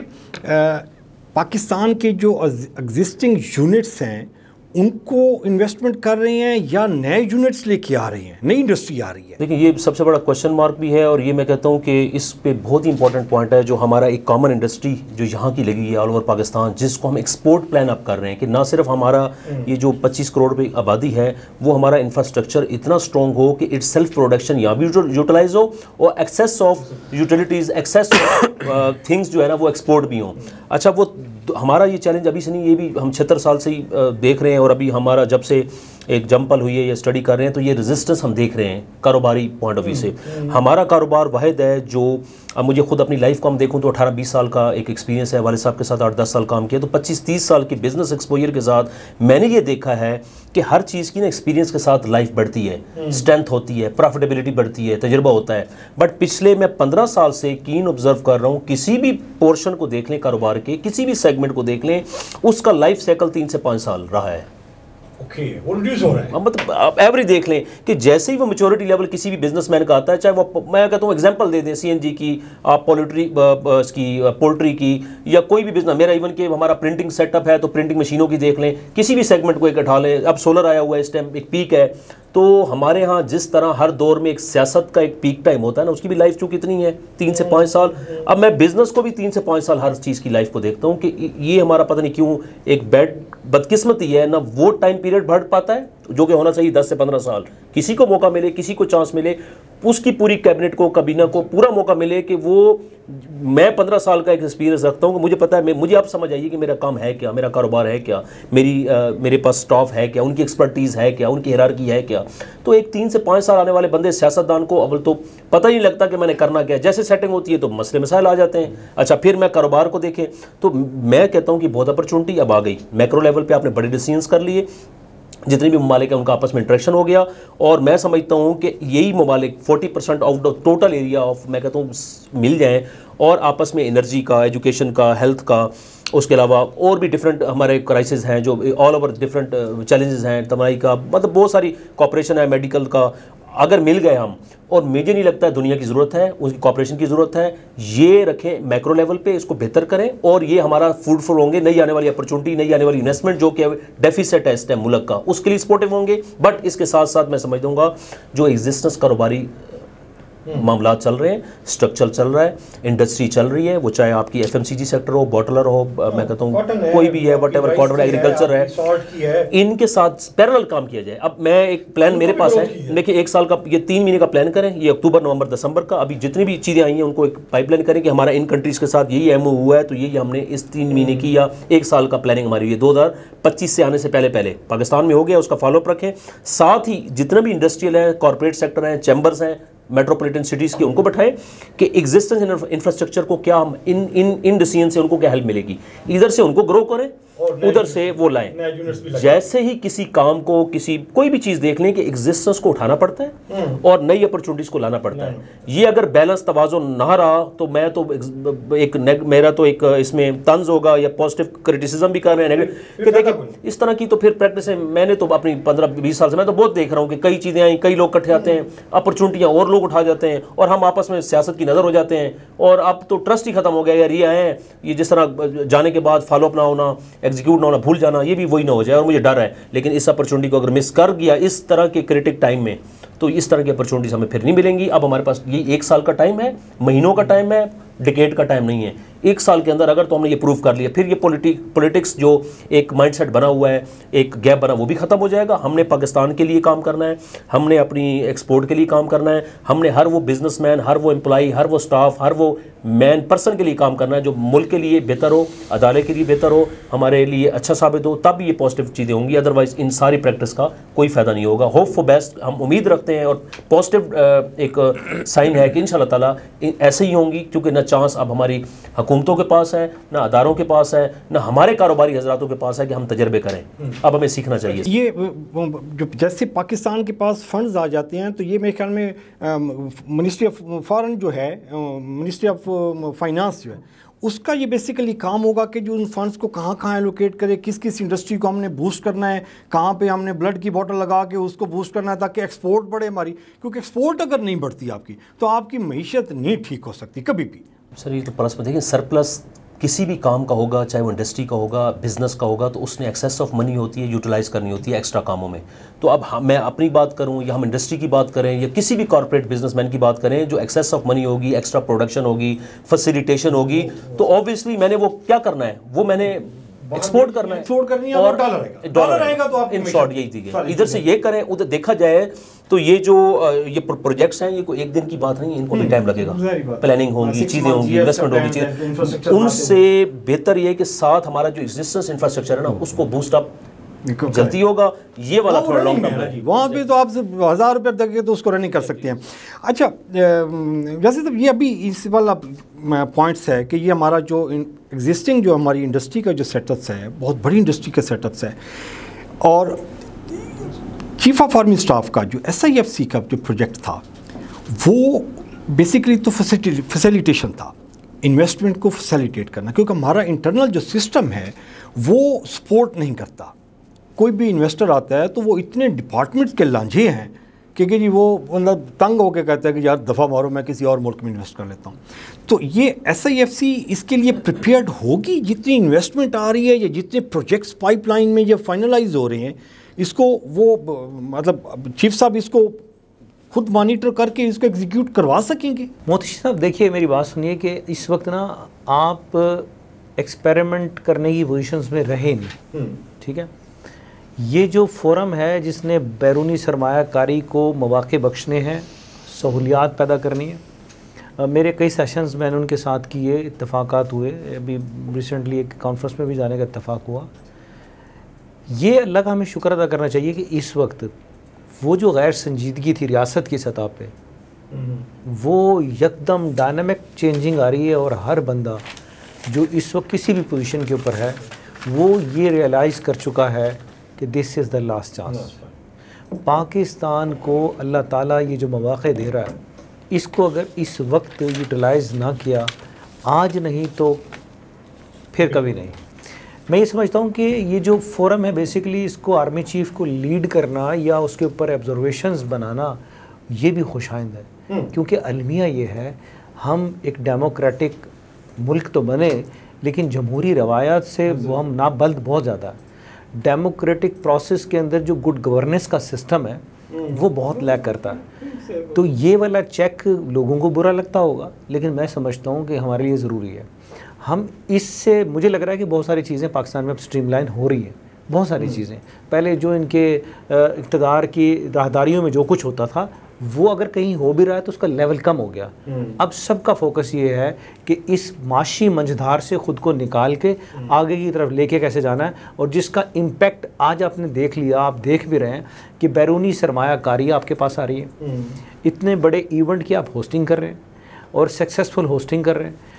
Speaker 1: पाकिस्तान के जो एग्जिस्टिंग यूनिट्स हैं उनको इन्वेस्टमेंट कर रहे हैं या नए यूनिट्स लेके आ रहे हैं, नई इंडस्ट्री आ रही है?
Speaker 3: देखिए, ये सबसे बड़ा क्वेश्चन मार्क भी है और ये मैं कहता हूँ कि इस पे बहुत ही इंपॉर्टेंट पॉइंट है जो हमारा एक कॉमन इंडस्ट्री जो यहाँ की लगी है ऑल ओवर पाकिस्तान, जिसको हम एक्सपोर्ट प्लान अप कर रहे हैं कि ना सिर्फ हमारा ये जो 25 करोड़ की आबादी है वो हमारा इंफ्रास्ट्रक्चर इतना स्ट्रॉन्ग हो कि इट्स सेल्फ प्रोडक्शन यहाँ भी यूटिलाइज हो और access of utilities, access things जो है ना वो एक्सपोर्ट भी हों। अच्छा, वो हमारा ये चैलेंज अभी से नहीं, ये भी हम 76 साल से ही देख रहे हैं और अभी हमारा जब से एक जंपल हुई है या स्टडी कर रहे हैं तो ये रेजिस्टेंस हम देख रहे हैं कारोबारी पॉइंट ऑफ व्यू से। हमारा कारोबार वाहिद है जो, अब मुझे खुद अपनी लाइफ को हम देखूं तो 18-20 साल का एक एक्सपीरियंस है, वाले साहब के साथ 8-10 साल काम किया, तो 25-30 साल की बिजनेस एक्सपोजर के साथ मैंने ये देखा है कि हर चीज़ की ना एक्सपीरियंस के साथ लाइफ बढ़ती है, स्ट्रेंथ होती है, प्रॉफिटेबिलिटी बढ़ती है, तजुर्बा होता है। बट पिछले मैं 15 साल से कीन ऑब्जर्व कर रहा हूँ, किसी भी पोर्शन को देख लें कारोबार के, किसी भी सेगमेंट को देख लें, उसका लाइफ साइकिल 3 से 5 साल रहा है।
Speaker 1: वो रिड्यूस हो रहा है।
Speaker 3: मतलब आप एवरेज देख लें कि जैसे ही वो मैच्योरिटी लेवल किसी भी बिजनेसमैन का आता है, चाहे वो, मैं कहता हूँ एग्जांपल दे दें CNG की, आप पोल्ट्री की या कोई भी बिजनेस, मेरा इवन के हमारा प्रिंटिंग सेटअप है तो प्रिंटिंग मशीनों की देख लें, किसी भी सेगमेंट को एक उठा लें। अब सोलर आया हुआ है, इस टाइम एक पीक है, तो हमारे यहाँ जिस तरह हर दौर में एक सियासत का एक पीक टाइम होता है ना, उसकी भी लाइफ चूँकि कितनी है 3 से 5 साल। अब मैं बिजनेस को भी 3 से 5 साल हर चीज़ की लाइफ को देखता हूँ कि ये हमारा पता नहीं क्यों एक बदकिस्मती है ना, वो टाइम पीरियड बढ़ पाता है जो कि होना चाहिए 10 से 15 साल। किसी को मौका मिले, किसी को चांस मिले, उसकी पूरी कैबिनेट को, काबीना को पूरा मौका मिले कि वो, मैं 15 साल का एक एक्सपीरियंस रखता हूँ कि मुझे पता है, मुझे आप समझ आइए कि मेरा काम है क्या, मेरा कारोबार है क्या, मेरे पास स्टाफ है क्या, उनकी एक्सपर्टीज़ है क्या, उनकी हिरार्की है क्या। तो एक 3 से 5 साल आने वाले बंदे, सियासतदान को अव्वल तो पता ही नहीं लगता कि मैंने करना क्या है। जैसे सेटिंग होती है तो मसले मसाइल आ जाते हैं। अच्छा, फिर मैं कारोबार को देखें तो मैं कहता हूँ कि बहुत अपॉर्चुनिटी अब आ गई। मैक्रो लेवल पर आपने बड़े डिसीजंस कर लिए, जितने भी ममालिक हैं उनका आपस में इंटरेक्शन हो गया, और मैं समझता हूँ कि यही ममालिक 40% out of total area of, मैं कहता हूँ, मिल जाएँ और आपस में एनर्जी का, एजुकेशन का, हेल्थ का, उसके अलावा और भी डिफरेंट हमारे क्राइसिस हैं जो ऑल ओवर डिफरेंट चैलेंजेस हैं, तमाई का, मतलब बहुत सारी कॉपरेशन है, मेडिकल का, अगर मिल गए हम, और मुझे नहीं लगता है दुनिया की ज़रूरत है, उसकी कॉपरेशन की ज़रूरत है, ये रखें मैक्रो लेवल पे, इसको बेहतर करें और ये हमारा फ्रूटफुल होंगे। नई आने वाली अपॉर्चुनिटी, नई आने वाली इन्वेस्टमेंट जो कि डेफिसिट है इस टाइम मुल्क का, उसके लिए सपोर्टिव होंगे। बट इसके साथ साथ मैं समझ दूंगा जो एग्जिस्टेंस कारोबारी मामला चल रहे हैं, स्ट्रक्चर चल रहा है, इंडस्ट्री चल रही है, वो चाहे आपकी FMCG सेक्टर हो, बॉटलर हो, मैं कहता हूँ कोई भी है, वट एवर, कॉटन, एग्रीकल्चर है, इनके साथ पैरेलल काम किया जाए। अब मैं एक प्लान मेरे पास है, देखिए 1 साल का, ये 3 महीने का प्लान करें, ये अक्टूबर, नवंबर, दिसंबर का, अभी जितनी भी चीज़ें आई हैं उनको एक पाइपलाइन करें कि हमारा इन कंट्रीज़ के साथ यही MOU हुआ है, तो यही हमने इस 3 महीने की या 1 साल का प्लानिंग हमारी हुई है, 2025 से आने से पहले पाकिस्तान में हो गया, उसका फॉलोअप रखें। साथ ही जितने भी इंडस्ट्रियल है, कॉर्पोरेट सेक्टर हैं, चैम्बर्स हैं, मेट्रोपॉलिटन सिटीज़ की, उनको बैठाएं कि एग्जिस्टेंस इंफ्रास्ट्रक्चर को क्या हम इन डिसीजन से उनको क्या हेल्प मिलेगी, इधर से उनको ग्रो करें, उधर से वो लाएं। जैसे ही किसी काम को, कोई भी चीज़ देख लें कि एग्जिस्टेंस को उठाना पड़ता है और नई अपॉर्चुनिटीज़ को लाना पड़ता है। ये अगर बैलेंस तवाज़ुन ना रहा तो मैं तो मेरा तो एक इसमें तंज होगा या पॉजिटिव क्रिटिसिज्म भी कर रहे हैं कि देखिए इस तरह की तो फिर प्रैक्टिस है। मैंने तो अपनी 15-20 साल से मैं तो बहुत देख रहा हूँ कि कई चीज़ें आई, कई लोग इकट्ठे आते हैं, अपॉर्चुनिटियाँ और लोग उठा जाते हैं और हम आपस में सियासत की नज़र हो जाते हैं और अब तो ट्रस्ट ही खत्म हो गया यार। ये आए हैं, ये जिस तरह जाने के बाद फॉलोअप ना होना, एग्जीक्यूट ना होना, भूल जाना, ये भी वही ना हो जाए और मुझे डर है। लेकिन इस अपॉर्चुनिटी को अगर मिस कर गया इस तरह के क्रिटिक टाइम में तो इस तरह की अपॉर्चुनिटीज हमें फिर नहीं मिलेंगी। अब हमारे पास ये 1 साल का टाइम है, महीनों का टाइम है, डिकेड का टाइम नहीं है। 1 साल के अंदर अगर तो हमने ये प्रूव कर लिया, फिर ये पॉलिटिक्स जो एक माइंडसेट बना हुआ है, एक गैप बना, वो भी खत्म हो जाएगा। हमने पाकिस्तान के लिए काम करना है, हमने अपनी एक्सपोर्ट के लिए काम करना है, हमने हर वो बिजनेसमैन, हर वो एम्प्लॉई, हर वो स्टाफ, हर वो मैन पर्सन के लिए काम करना है जो मुल्क के लिए बेहतर हो, अदालत के लिए बेहतर हो, हमारे लिए अच्छा साबित हो, तब ये पॉजिटिव चीज़ें होंगी। अदरवाइज इन सारी प्रैक्टिस का कोई फ़ायदा नहीं होगा। होप फॉर बेस्ट हम उम्मीद रखते हैं और पॉजिटिव एक साइन है कि इंशाल्लाह ताला ऐसे ही होंगी, क्योंकि न चांस अब हमारी हुकूमतों के पास है, ना अदारों के पास है, ना हमारे कारोबारी हजरातों के पास है कि हम तजर्बे करें। अब हमें सीखना चाहिए।
Speaker 1: ये जो जैसे पाकिस्तान के पास फंड्स आ जाते हैं तो ये मेरे ख्याल में मिनिस्ट्री ऑफ फॉरेन जो है, मिनिस्ट्री ऑफ फाइनेंस जो है, उसका ये बेसिकली काम होगा कि जो उन फंड्स को कहाँ कहाँ एलोकेट करे, किस किस इंडस्ट्री को हमने बूस्ट करना है, कहाँ पे हमने ब्लड की बोतल लगा के उसको बूस्ट करना है ताकि एक्सपोर्ट बढ़े हमारी। क्योंकि एक्सपोर्ट अगर नहीं बढ़ती आपकी तो आपकी मईशत नहीं ठीक हो सकती कभी भी।
Speaker 3: सर ये तो प्लस में देखिए, सरप्लस किसी भी काम का होगा, चाहे वो इंडस्ट्री का होगा, बिजनेस का होगा, तो उसने एक्सेस ऑफ मनी होती है, यूटिलाइज करनी होती है एक्स्ट्रा कामों में। तो अब मैं अपनी बात करूं या हम इंडस्ट्री की बात करें या किसी भी कॉर्पोरेट बिजनेसमैन की बात करें, जो एक्सेस ऑफ मनी होगी, एक्स्ट्रा प्रोडक्शन होगी, फैसिलिटेशन होगी, तो ऑब्वियसली मैंने वो क्या करना है, वो मैंने एक्सपोर्ट करना है,
Speaker 1: एक्सपोर्ट करनी है और डॉलर आएगा तो आप
Speaker 3: इन शॉर्ट यही चीज़ है। इधर से ये करें, उधर देखा जाए तो ये जो ये प्रोजेक्ट्स हैं, ये कोई एक दिन की बात नहीं है, इनको भी टाइम लगेगा, प्लानिंग होगी, चीज़ें होंगी, इन्वेस्टमेंट होगी, चीज़ें। उनसे बेहतर ये है कि साथ हमारा जो एग्जिस्टेंस इंफ्रास्ट्रक्चर है ना, उसको बूस्ट अप जल्दी होगा। ये वाला थोड़ा लॉन्ग टर्म है,
Speaker 1: वहाँ पे तो आप 1000 रुपये तक तो उसको रनिंग कर सकते हैं। अच्छा, वैसे तो ये अभी इस वाला पॉइंट्स है कि ये हमारा जो एग्जिस्टिंग जो हमारी इंडस्ट्री का जो सेटअप्स है, बहुत बड़ी इंडस्ट्री के सेटअप्स है, और चीफ ऑफ आर्मी स्टाफ का जो SIFC का जो प्रोजेक्ट था वो बेसिकली तो फैसिलिटेशन था, इन्वेस्टमेंट को फैसिलिटेट करना, क्योंकि हमारा इंटरनल जो सिस्टम है वो सपोर्ट नहीं करता। कोई भी इन्वेस्टर आता है तो वो इतने डिपार्टमेंट्स के लांझे हैं कि जी वो मतलब तंग होकर कहता है कि यार दफ़ा मारो, मैं किसी और मुल्क में इन्वेस्ट कर लेता हूँ। तो ये SIFC इसके लिए प्रिपेयर्ड होगी? जितनी इन्वेस्टमेंट आ रही है या जितने प्रोजेक्ट्स पाइपलाइन में ये फाइनलाइज हो रहे हैं, इसको वो मतलब चीफ साहब इसको खुद मॉनिटर करके इसको एग्जीक्यूट करवा सकेंगे?
Speaker 2: मोहतशिम साहब देखिए, मेरी बात सुनिए कि इस वक्त ना आप एक्सपेरिमेंट करने की पोजीशंस में रहे नहीं, ठीक है। ये जो फोरम है जिसने बैरूनी सरमायाकारी को मौक़े बख्शने हैं, सहूलियात पैदा करनी है, मेरे कई सेशंस मैंने उनके साथ किए, इत्तफाकात हुए, अभी रिसेंटली एक कॉन्फ्रेंस में भी जाने का इत्तफाक हुआ। ये अल्लाह का हमें शुक्र अदा करना चाहिए कि इस वक्त वो जो गैर संजीदगी थी रियासत की सतह पे, वो यकदम डायनामिक चेंजिंग आ रही है और हर बंदा जो इस वक्त किसी भी पोजीशन के ऊपर है वो ये रियलाइज़ कर चुका है कि this is the last chance. Pakistan को अल्लाह ताला ये जो मौक़े दे रहा है, इसको अगर इस वक्त यूटिलाइज़ ना किया, आज नहीं तो फिर कभी नहीं। मैं ये समझता हूँ कि ये जो फोरम है बेसिकली इसको आर्मी चीफ़ को लीड करना या उसके ऊपर ऑब्जर्वेशंस बनाना ये भी खुशाइंद है, क्योंकि अलमिया ये है हम एक डेमोक्रेटिक मुल्क तो बने लेकिन जमहूरी रवायात से वो हम नाबल्द बहुत ज़्यादा है। डेमोक्रेटिक प्रोसेस के अंदर जो गुड गवर्नेंस का सिस्टम है वो बहुत लैक करता है। तो ये वाला चेक लोगों को बुरा लगता होगा, लेकिन मैं समझता हूँ कि हमारे लिए ज़रूरी है। हम इससे, मुझे लग रहा है कि बहुत सारी चीज़ें पाकिस्तान में अब स्ट्रीमलाइन हो रही है। बहुत सारी चीज़ें पहले जो इनके इक़्तिदार की राहदारियों में जो कुछ होता था, वो अगर कहीं हो भी रहा है तो उसका लेवल कम हो गया। अब सबका फोकस ये है कि इस माशी मंझधार से ख़ुद को निकाल के आगे की तरफ लेके कैसे जाना है, और जिसका इम्पेक्ट आज आपने देख लिया, आप देख भी रहे हैं कि बैरूनी सरमायाकारी आपके पास आ रही है। इतने बड़े इवेंट की आप होस्टिंग कर रहे हैं और सक्सेसफुल होस्टिंग कर रहे हैं।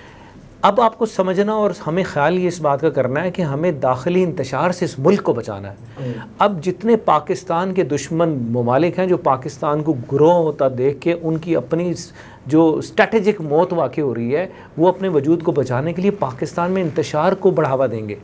Speaker 2: अब आपको समझना और हमें ख्याल ये इस बात का करना है कि हमें दाखिली इंतशार से इस मुल्क को बचाना है। अब जितने पाकिस्तान के दुश्मन ममालिक हैं जो पाकिस्तान को ग्रो होता देख के उनकी अपनी जो स्ट्रेटेजिक मौत वाक़ई हो रही है, वो अपने वजूद को बचाने के लिए पाकिस्तान में इंतशार को बढ़ावा देंगे।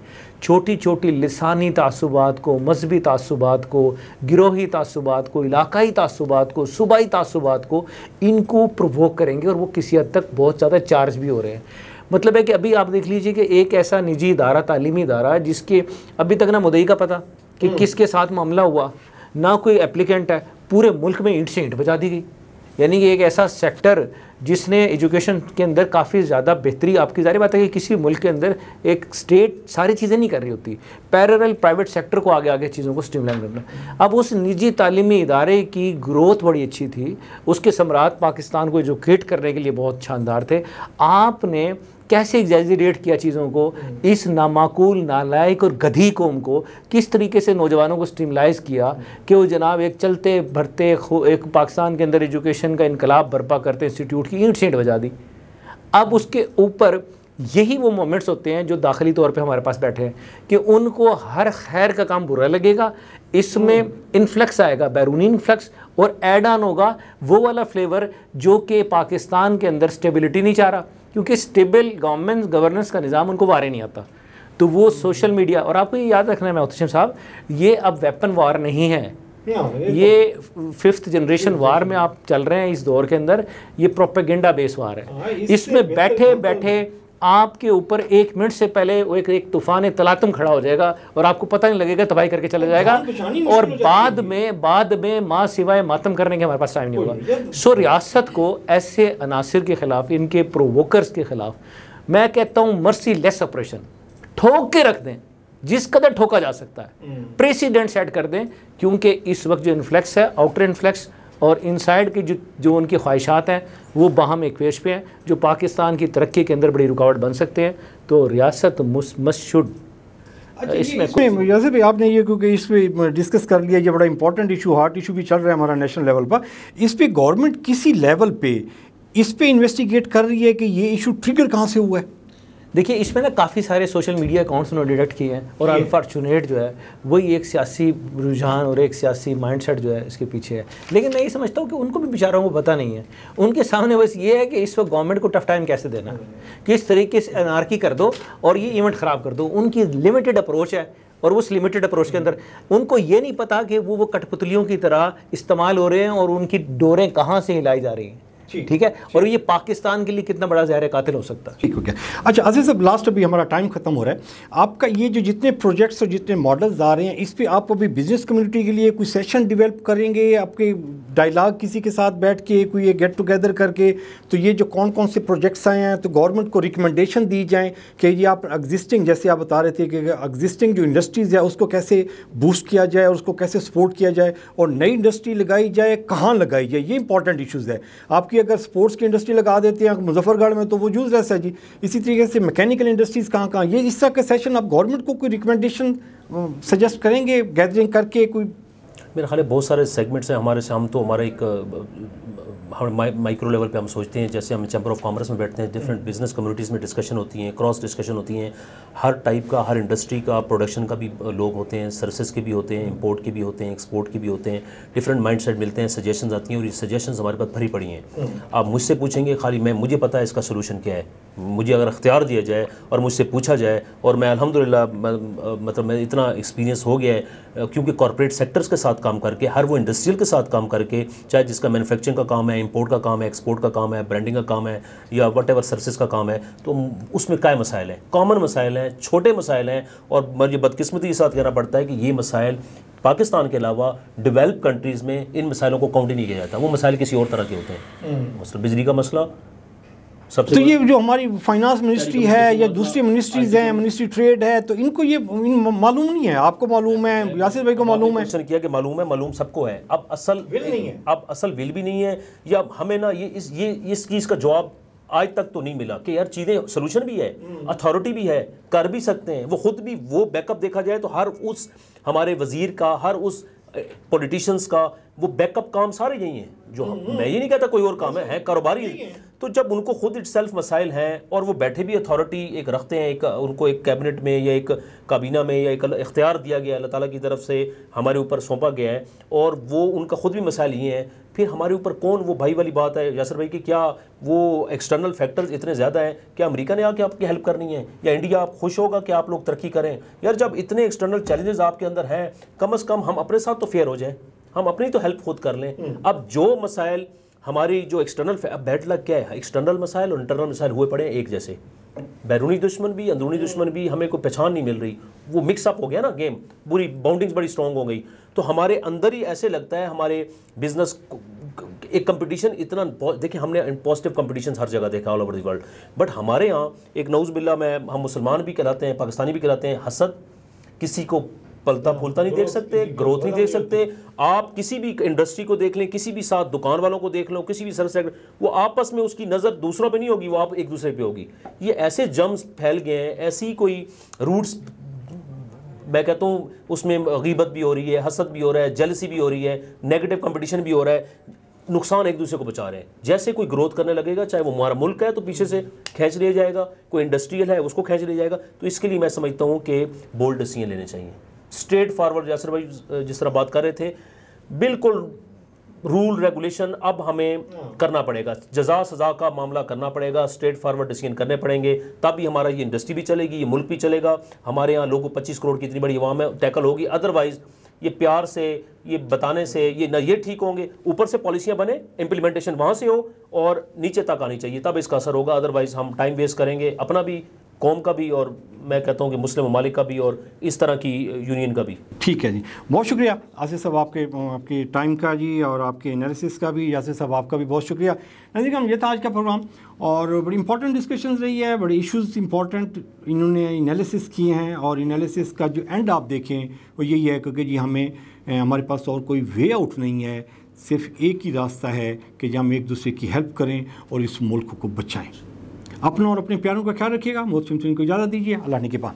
Speaker 2: छोटी छोटी लिसानी तासुबात को, मजहबी तासुबात को, गिरोही तासुबात को, इलाकाई तासुबात को, सूबाई तासुबात को, इनको प्रोवोक करेंगे और वो किसी हद तक बहुत ज़्यादा चार्ज भी हो रहे हैं। मतलब है कि अभी आप देख लीजिए कि एक ऐसा निजी इदारा, तालीमी इदारा, जिसके अभी तक ना मुद्दई का पता कि किसके साथ मामला हुआ, ना कोई एप्लीकेंट है, पूरे मुल्क में ईंट से ईंट बजा दी गई। यानी कि एक ऐसा सेक्टर जिसने एजुकेशन के अंदर काफ़ी ज़्यादा बेहतरी, आपकी ज़ाहिर बात है कि किसी मुल्क के अंदर एक स्टेट सारी चीज़ें नहीं कर रही होती, पैरेलल प्राइवेट सेक्टर को आगे आगे चीज़ों को स्ट्रीमलाइन करना। अब उस निजी तालीमी इदारे की ग्रोथ बड़ी अच्छी थी, उसके सम्राट पाकिस्तान को एजुकेट करने के लिए बहुत शानदार थे। आपने कैसे एग्जैजरेट किया चीज़ों को, इस नामाकूल, नालायक और गधी कौम को किस तरीके से नौजवानों को स्टिमलाइज किया कि वो जनाब एक चलते भरते एक पाकिस्तान के अंदर एजुकेशन का इनकलाब बर्पा करते इंस्टीट्यूट की ईंट से ईंट बजा दी। अब उसके ऊपर यही वो मोमेंट्स होते हैं जो दाखिली तौर पे हमारे पास बैठे हैं कि उनको हर खैर का काम बुरा लगेगा, इसमें इन्फ्लक्स आएगा, बैरूनी इन्फ्लक्स, और ऐड ऑन होगा वो वाला फ्लेवर जो कि पाकिस्तान के अंदर स्टेबिलिटी नहीं चाह रहा, क्योंकि स्टेबल गवर्नेंस का निज़ाम उनको वारे नहीं आता। तो वो सोशल मीडिया, और आपको ये याद रखना है मोहतरम साहब, ये अब वेपन वार नहीं है, ये 5th जनरेशन वार में आप चल रहे हैं इस दौर के अंदर। ये प्रोपेगेंडा बेस वार है। इसमें बैठे बैठे आपके ऊपर 1 मिनट से पहले वो एक तूफान तलातम खड़ा हो जाएगा और आपको पता नहीं लगेगा, तबाही करके चला जाएगा, और बाद में माँ सिवाय मातम करने के हमारे पास टाइम नहीं होगा। सो रियासत को ऐसे अनासिर के ख़िलाफ़, इनके प्रोवोकर्स के ख़िलाफ़, मैं कहता हूँ मर्सी लेस ऑपरेशन, ठोक के रख दें जिस कदर ठोका जा सकता है, प्रेसिडेंट सेट कर दें, क्योंकि इस वक्त जो इन्फ्लेक्स है, आउटर इन्फ्लेक्स और इनसाइड की जो उनकी ख्वाहिशात हैं वो बाहम एक पेश पे हैं, जो पाकिस्तान की तरक्की के अंदर बड़ी रुकावट बन सकते हैं। तो रियासत मस्ट शुड
Speaker 1: इसमें जैसे भी आपने ये, क्योंकि इस पे डिस्कस कर लिया, ये बड़ा इंपॉर्टेंट इशू, हार्ट इशू भी चल रहा है हमारा नेशनल लेवल पर, इस पे गवर्नमेंट किसी लेवल पे इस पे इन्वेस्टिगेट कर रही है कि ये इशू ट्रिगर कहाँ से हुआ है?
Speaker 2: देखिए, इसमें ना काफ़ी सारे सोशल मीडिया अकाउंट्स उन्होंने डिटेक्ट किए हैं, और अनफॉर्चुनेट जो है वही एक सियासी रुझान और एक सियासी माइंडसेट जो है इसके पीछे है। लेकिन मैं ये समझता हूँ कि उनको भी बेचारों को पता नहीं है, उनके सामने बस ये है कि इस वक्त गवर्नमेंट को टफ टाइम कैसे देना है, किस तरीके से अनारकी कर दो और ये इवेंट ख़राब कर दो। उनकी लिमिटेड अप्रोच है, और उस लिमिटेड अप्रोच के अंदर उनको ये नहीं पता कि वो कठपुतलियों की तरह इस्तेमाल हो रहे हैं और उनकी डोरें कहाँ से हिलाई जा रही हैं। ठीक है, और ये पाकिस्तान के लिए कितना बड़ा ज़हर कातिल हो सकता है।
Speaker 1: ठीक हो गया। अच्छा अजीज साहब, लास्ट अभी हमारा टाइम खत्म हो रहा है, आपका ये जो जितने प्रोजेक्ट्स और जितने मॉडल्स आ रहे हैं, इस पे आप अभी बिजनेस कम्युनिटी के लिए कोई सेशन डेवलप करेंगे, आपके डायलॉग किसी के साथ बैठ के कोई ये गेट टुगेदर करके, तो ये जो कौन कौन से प्रोजेक्ट्स आए हैं तो गवर्नमेंट को रिकमेंडेशन दी जाए कि ये आप एग्जिस्टिंग, जैसे आप बता रहे थे कि एग्जिस्टिंग जो इंडस्ट्रीज़ है उसको कैसे बूस्ट किया जाए और उसको कैसे सपोर्ट किया जाए, और नई इंडस्ट्री लगाई जाए, कहाँ लगाई जाए, ये इंपॉर्टेंट इशूज़ है। आपकी अगर स्पोर्ट्स की इंडस्ट्री लगा देते हैं मुजफ्फरगढ़ में तो वो यूज़लेस है जी। इसी तरीके से मैकेनिकल इंडस्ट्रीज़ कहाँ, ये इस तरह के सेशन आप गवर्नमेंट को कोई रिकमेंडेशन सजेस्ट करेंगे गैदरिंग करके? कोई
Speaker 3: मेरे ख्याल बहुत सारे सेगमेंट्स हैं हमारे से, हम तो हमारे एक माइक्रो लेवल पे हम सोचते हैं, जैसे हम चैम्बर ऑफ कॉमर्स में बैठते हैं, डिफरेंट बिजनेस कम्युनिटीज़ में डिस्कशन होती हैं, क्रॉस डिस्कशन होती हैं, हर टाइप का, हर इंडस्ट्री का, प्रोडक्शन का भी लोग होते हैं, सर्विसेज के भी होते हैं, इंपोर्ट के भी होते हैं, एक्सपोर्ट के भी होते हैं, डिफरेंट माइंडसेट मिलते हैं, सजेशंस आती हैं, और ये सजेशंस हमारे पास भरी पड़ी हैं। आप मुझसे पूछेंगे खाली, मुझे पता है इसका सोल्यूशन क्या है, मुझे अगर अख्तियार दिया जाए और मुझसे पूछा जाए, और मैं अल्हम्दुलिल्लाह मतलब मैं इतना एक्सपीरियंस हो गया है क्योंकि कॉर्पोरेट सेक्टर्स के साथ काम करके, हर वो इंडस्ट्रियल के साथ काम करके, चाहे जिसका मैन्युफैक्चरिंग का काम है, इंपोर्ट का काम है, एक्सपोर्ट का काम है, ब्रांडिंग का काम है, या वट सर्विस का काम है, तो उसमें क्या मसाइल हैं, कॉमन मसाइल हैं, छोटे मसाइल हैं, और मुझे बदकिस्मती के साथ कहना पड़ता है कि ये मसाइल पाकिस्तान के अलावा डेवलप कंट्रीज़ में इन मसाइलों को काउंट ही नहीं किया जाता। वो मसाइल किसी और तरह के होते हैं। मतलब बिजली का मसला सबसे,
Speaker 1: तो ये जो हमारी फाइनेंस मिनिस्ट्री है या दूसरी मिनिस्ट्रीज हैं, मिनिस्ट्री ट्रेड है, तो इनको ये मालूम नहीं है। आपको मालूम है, यासिर भाई को मालूम है,
Speaker 3: क्वेश्चन किया कि मालूम सबको है। अब असल विल नहीं है, अब असल विल भी नहीं है, या हमें ना ये इस चीज़ का जवाब आज तक तो नहीं मिला कि यार चीज़ें सोल्यूशन भी है, अथॉरिटी भी है, कर भी सकते हैं, वो खुद भी वो बैकअप देखा जाए तो हर उस हमारे वजीर का, हर उस पॉलिटिशियंस का वो बैकअप काम सारे यही हैं। जो मैं ये नहीं कहता कोई और काम है कारोबारी है। तो जब उनको खुद इट सेल्फ मसाइल हैं और वो बैठे भी अथॉरिटी एक रखते हैं, एक उनको एक कैबिनेट में या एक काबीना में या एक इख्तियार दिया गया अल्लाह ताला की तरफ से हमारे ऊपर सौंपा गया है, और वो उनका खुद भी मसाइल ये हैं, फिर हमारे ऊपर कौन, वो भाई वाली बात है यासर भाई की, क्या वो एक्सटर्नल फैक्टर्स इतने ज़्यादा हैं, क्या अमेरिका ने आके आपकी हेल्प करनी है, या इंडिया आप खुश होगा कि आप लोग तरक्की करें? यार जब इतने एक्सटर्नल चैलेंजेस आपके अंदर हैं, कम से कम हम अपने साथ तो फेयर हो जाए, हम अपनी तो हेल्प खुद कर लें। अब जो मसाइल हमारी जो एक्सटर्नल, अब बैड लक क्या है, एक्सटर्नल मसाइल और इंटरनल मसाइल हुए पड़े हैं एक जैसे, बैरूनी दुश्मन भी अंदरूनी दुश्मन भी, हमें कोई पहचान नहीं मिल रही, वो मिक्सअप हो गया ना गेम, पूरी बाउंडिंग्स बड़ी स्ट्रॉन्ग हो गई, तो हमारे अंदर ही ऐसे लगता है हमारे बिजनेस एक कंपटीशन इतना, देखिए हमने पॉजिटिव कंपटीशन हर जगह देखा all over the world, but हमारे यहाँ एक नऊज़ बिल्ला में हम मुसलमान भी कहलाते हैं, पाकिस्तानी भी कहलाते हैं, हसद, किसी को पलता फूलता नहीं देख सकते, ग्रोथ नहीं देख सकते। आप किसी भी इंडस्ट्री को देख लें, किसी भी साथ दुकान वालों को देख लो, किसी भी सर्विस सेक्टर, वो आपस में उसकी नज़र दूसरों पे नहीं होगी, वो आप एक दूसरे पे होगी। ये ऐसे जम्स फैल गए हैं, ऐसी कोई रूट्स, मैं कहता हूँ उसमें गीबत भी हो रही है, हसद भी हो रहा है, जेलसी भी हो रही है, नेगेटिव कंपटीशन भी हो रहा है, नुकसान एक दूसरे को बचा रहे हैं। जैसे कोई ग्रोथ करने लगेगा, चाहे वो हमारा मुल्क है तो पीछे से खींच लिया जाएगा, कोई इंडस्ट्रियल है उसको खींच लिया जाएगा। तो इसके लिए मैं समझता हूँ कि बोल्ड डिसीजन लेने चाहिए, स्ट्रेट फॉरवर्ड, यासर भाई जिस तरह बात कर रहे थे, बिल्कुल रूल रेगुलेशन अब हमें करना पड़ेगा, जजा सज़ा का मामला करना पड़ेगा, स्ट्रेट फॉरवर्ड डिसीजन करने पड़ेंगे, तभी हमारा ये इंडस्ट्री भी चलेगी, ये मुल्क भी चलेगा, हमारे यहाँ लोगों 25 करोड़ की इतनी बड़ी आवाम है, टैकल होगी। अदरवाइज़ ये प्यार से, ये बताने से ये न ये ठीक होंगे, ऊपर से पॉलिसियाँ बने, इम्प्लीमेंटेशन वहाँ से हो और नीचे तक आनी चाहिए, तब इसका असर होगा। अदरवाइज़ हम टाइम वेस्ट करेंगे, अपना भी, कौम का भी, और मैं कहता हूँ कि मुस्लिम ममालिक का भी, और इस तरह की यूनियन का भी।
Speaker 1: ठीक है जी, बहुत शुक्रिया आसिफ साहब आपके टाइम का जी, और आपके एनालिसिस का भी। यासिर साहब आपका भी बहुत शुक्रिया। नज़ीर हम ये था आज का प्रोग्राम, और बड़ी इंपॉर्टेंट डिस्कशंस रही है, बड़े इश्यूज़ इंपॉर्टेंट इन्होंने एनालिसिस किए हैं, और एनालिसिस का जो एंड आप देखें वो यही है क्योंकि जी हमारे पास और कोई वे आउट नहीं है, सिर्फ एक ही रास्ता है कि हम एक दूसरे की हेल्प करें और इस मुल्क को बचाएँ। अपना और अपने प्यारों का ख्याल रखिएगा। मोहसिन को इजाज़त दीजिए। अल्लाह ने के बाद।